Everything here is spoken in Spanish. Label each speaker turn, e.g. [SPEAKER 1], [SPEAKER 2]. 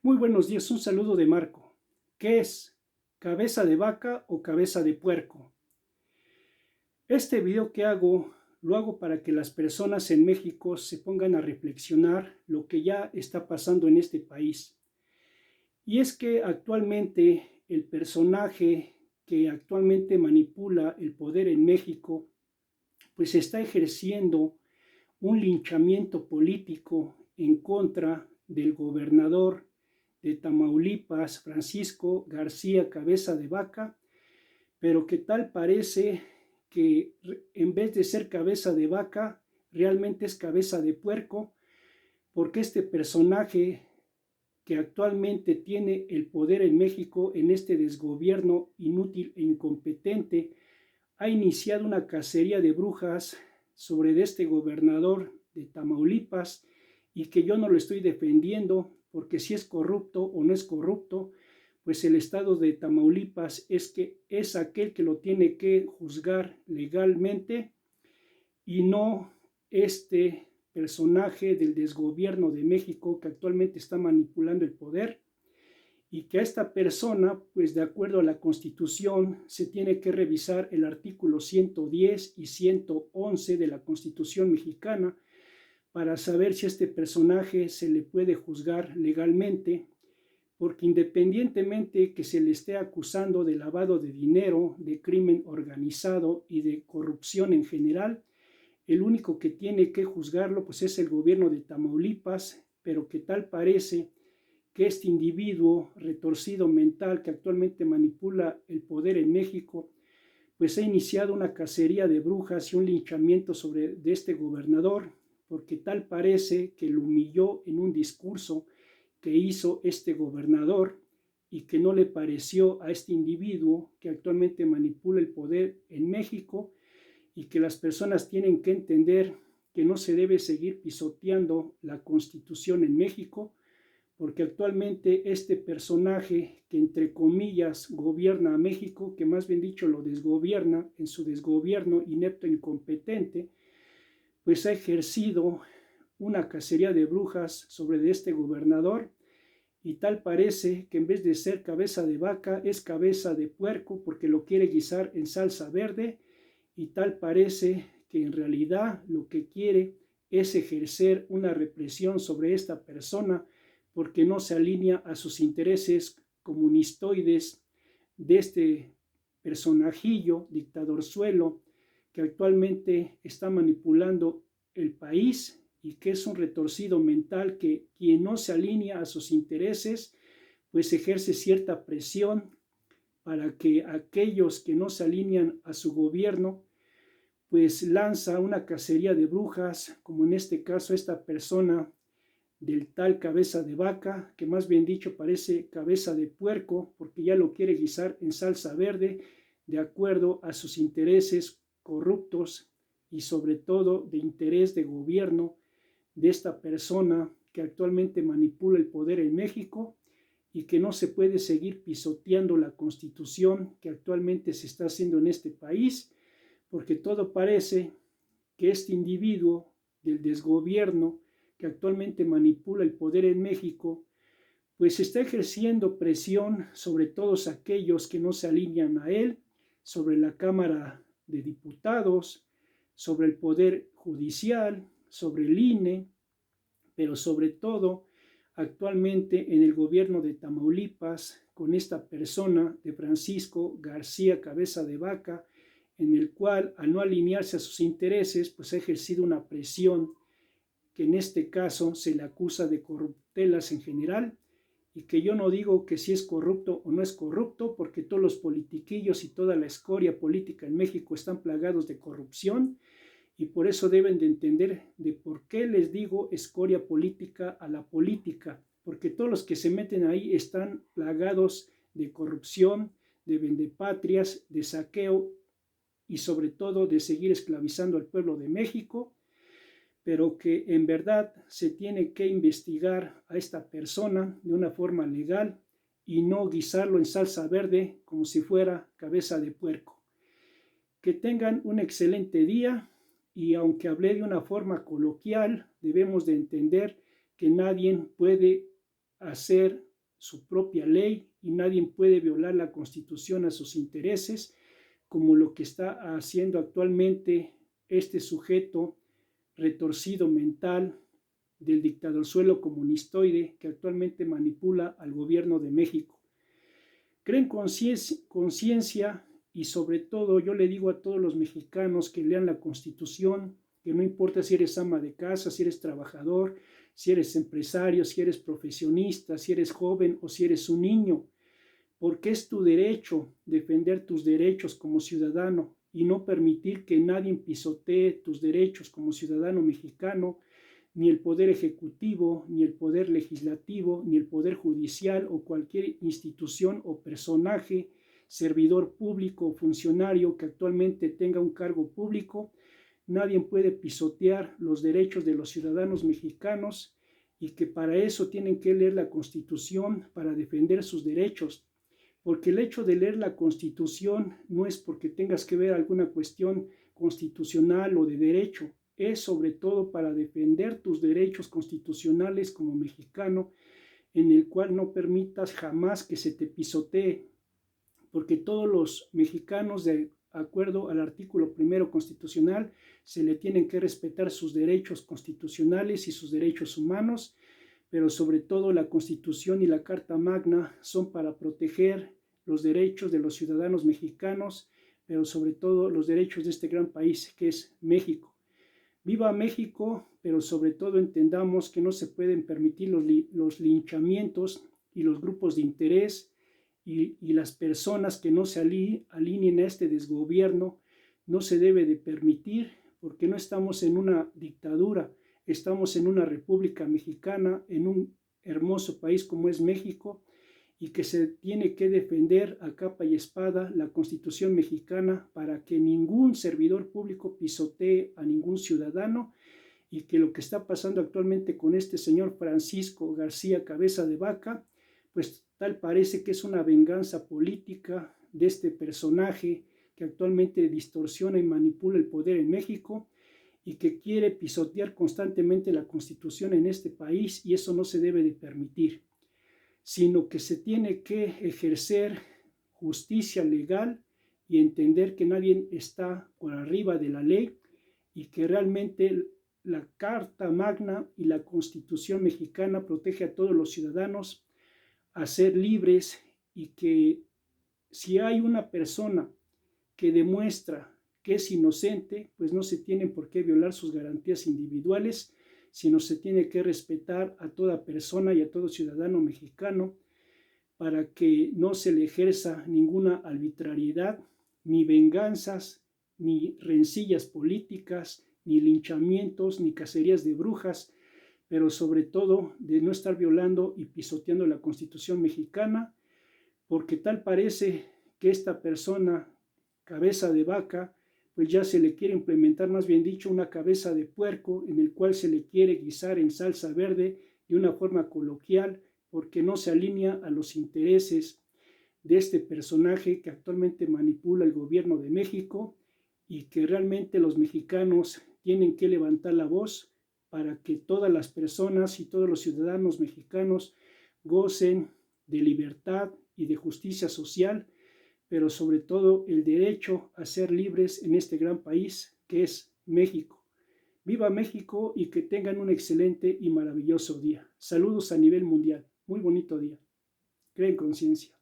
[SPEAKER 1] Muy buenos días, un saludo de Marco. ¿Qué es? ¿Cabeza de vaca o cabeza de puerco? Este video que hago, lo hago para que las personas en México se pongan a reflexionar lo que ya está pasando en este país. Y es que actualmente el personaje que actualmente manipula el poder en México, pues está ejerciendo un linchamiento político en contra del gobernador de Tamaulipas, Francisco García Cabeza de Vaca, pero que tal parece que en vez de ser cabeza de vaca, realmente es cabeza de puerco, porque este personaje que actualmente tiene el poder en México en este desgobierno inútil e incompetente, ha iniciado una cacería de brujas sobre este gobernador de Tamaulipas y que yo no lo estoy defendiendo porque si es corrupto o no es corrupto, pues el estado de Tamaulipas es aquel que lo tiene que juzgar legalmente y no este personaje del desgobierno de México que actualmente está manipulando el poder y que a esta persona, pues de acuerdo a la Constitución, se tiene que revisar el artículo 110 y 111 de la Constitución mexicana para saber si a este personaje se le puede juzgar legalmente, porque independientemente que se le esté acusando de lavado de dinero, de crimen organizado y de corrupción en general, el único que tiene que juzgarlo pues es el gobierno de Tamaulipas, pero que tal parece que este individuo retorcido mental que actualmente manipula el poder en México, pues ha iniciado una cacería de brujas y un linchamiento de este gobernador, porque tal parece que lo humilló en un discurso que hizo este gobernador y que no le pareció a este individuo que actualmente manipula el poder en México y que las personas tienen que entender que no se debe seguir pisoteando la Constitución en México, porque actualmente este personaje que entre comillas gobierna a México, que más bien dicho lo desgobierna en su desgobierno inepto e incompetente, pues ha ejercido una cacería de brujas sobre este gobernador y tal parece que en vez de ser cabeza de vaca es cabeza de puerco porque lo quiere guisar en salsa verde y tal parece que en realidad lo que quiere es ejercer una represión sobre esta persona porque no se alinea a sus intereses comunistoides de este personajillo dictadorzuelo que actualmente está manipulando el país y que es un retorcido mental que quien no se alinea a sus intereses pues ejerce cierta presión para que aquellos que no se alinean a su gobierno pues lanza una cacería de brujas, como en este caso esta persona del tal cabeza de vaca, que más bien dicho parece cabeza de puerco, porque ya lo quiere guisar en salsa verde, de acuerdo a sus intereses corruptos y sobre todo de interés de gobierno de esta persona que actualmente manipula el poder en México y que no se puede seguir pisoteando la Constitución que actualmente se está haciendo en este país, porque todo parece que este individuo del desgobierno que actualmente manipula el poder en México, pues está ejerciendo presión sobre todos aquellos que no se alinean a él, sobre la Cámara de Diputados, sobre el Poder Judicial, sobre el INE, pero sobre todo actualmente en el gobierno de Tamaulipas, con esta persona de Francisco García Cabeza de Vaca, en el cual al no alinearse a sus intereses, pues ha ejercido una presión que en este caso se le acusa de corruptelas en general, y que yo no digo que si es corrupto o no es corrupto, porque todos los politiquillos y toda la escoria política en México están plagados de corrupción, y por eso deben de entender de por qué les digo escoria política a la política, porque todos los que se meten ahí están plagados de corrupción, de vendepatrias, de saqueo y sobre todo de seguir esclavizando al pueblo de México, pero que en verdad se tiene que investigar a esta persona de una forma legal y no guisarlo en salsa verde como si fuera cabeza de puerco. Que tengan un excelente día y aunque hablé de una forma coloquial, debemos de entender que nadie puede hacer su propia ley y nadie puede violar la Constitución a sus intereses, como lo que está haciendo actualmente este sujeto retorcido mental del dictadorzuelo comunistoide que actualmente manipula al gobierno de México. Creen conciencia y sobre todo yo le digo a todos los mexicanos que lean la Constitución, que no importa si eres ama de casa, si eres trabajador, si eres empresario, si eres profesionista, si eres joven o si eres un niño, porque es tu derecho defender tus derechos como ciudadano y no permitir que nadie pisotee tus derechos como ciudadano mexicano, ni el poder ejecutivo, ni el poder legislativo, ni el poder judicial o cualquier institución o personaje, servidor público o funcionario que actualmente tenga un cargo público. Nadie puede pisotear los derechos de los ciudadanos mexicanos y que para eso tienen que leer la Constitución para defender sus derechos. Porque el hecho de leer la Constitución no es porque tengas que ver alguna cuestión constitucional o de derecho, es sobre todo para defender tus derechos constitucionales como mexicano, en el cual no permitas jamás que se te pisotee, porque todos los mexicanos, de acuerdo al artículo 1 constitucional, se le tienen que respetar sus derechos constitucionales y sus derechos humanos, pero sobre todo la Constitución y la Carta Magna son para proteger los derechos de los ciudadanos mexicanos, pero sobre todo los derechos de este gran país que es México. Viva México, pero sobre todo entendamos que no se pueden permitir los linchamientos y los grupos de interés y las personas que no se alineen a este desgobierno. No se debe de permitir, porque no estamos en una dictadura, estamos en una república mexicana, en un hermoso país como es México, y que se tiene que defender a capa y espada la Constitución mexicana para que ningún servidor público pisotee a ningún ciudadano, y que lo que está pasando actualmente con este señor Francisco García Cabeza de Vaca, pues tal parece que es una venganza política de este personaje que actualmente distorsiona y manipula el poder en México y que quiere pisotear constantemente la Constitución en este país, y eso no se debe de permitir, sino que se tiene que ejercer justicia legal y entender que nadie está por arriba de la ley y que realmente la Carta Magna y la Constitución mexicana protege a todos los ciudadanos a ser libres, y que si hay una persona que demuestra que es inocente, pues no se tienen por qué violar sus garantías individuales, sino se tiene que respetar a toda persona y a todo ciudadano mexicano para que no se le ejerza ninguna arbitrariedad, ni venganzas, ni rencillas políticas, ni linchamientos, ni cacerías de brujas, pero sobre todo de no estar violando y pisoteando la Constitución mexicana, porque tal parece que esta persona, Cabeza de Vaca, pues ya se le quiere implementar, más bien dicho, una cabeza de puerco en el cual se le quiere guisar en salsa verde de una forma coloquial, porque no se alinea a los intereses de este personaje que actualmente manipula el gobierno de México, y que realmente los mexicanos tienen que levantar la voz para que todas las personas y todos los ciudadanos mexicanos gocen de libertad y de justicia social, pero sobre todo el derecho a ser libres en este gran país que es México. Viva México y que tengan un excelente y maravilloso día. Saludos a nivel mundial. Muy bonito día. Creen conciencia.